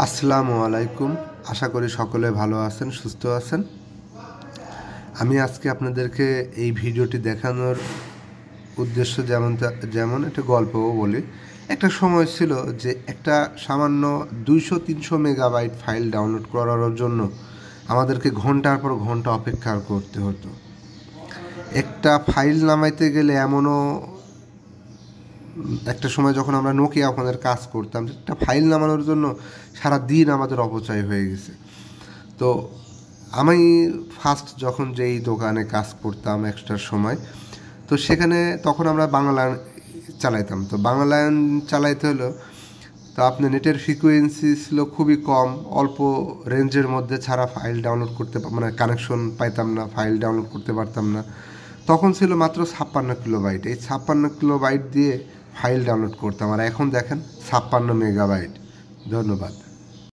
আসসালামু আলাইকুম। আশা করি সকলে ভালো আছেন, সুস্থ আছেন। আমি আজকে আপনাদেরকে এই ভিডিওটি দেখানোর উদ্দেশ্য যেমন একটা গল্পও বলি। একটা সময় ছিল যে একটা সামান্য 200-300 মেগাবাইট ফাইল ডাউনলোড করার জন্য আমাদেরকে ঘন্টার পর ঘন্টা অপেক্ষা করতে হতো। একটা ফাইল নামাইতে গেলে এমনও একটা সময় যখন আমরা নোকিয়া ফোনের কাজ করতাম, একটা ফাইল নামানোর জন্য সারা দিন আমাদের অপচয় হয়ে গেছে। তো আমি ফার্স্ট যখন যেই দোকানে কাজ করতাম একটার সময়, তো সেখানে তখন আমরা বাংলায়ন চালাইতাম। তো বাংলায়ন চালাইতে হলো, তো আপনার নেটের ফ্রিকোয়েন্সি ছিল খুবই কম, অল্প রেঞ্জের মধ্যে ছাড়া ফাইল ডাউনলোড করতে মানে কানেকশন পাইতাম না, ফাইল ডাউনলোড করতে পারতাম না। তখন ছিল মাত্র 56 কিলোবাইট। এই 56 কিলোবাইট দিয়ে ফাইল ডাউনলোড করতাম, আর এখন দেখেন 56 মেগাবাইট। ধন্যবাদ।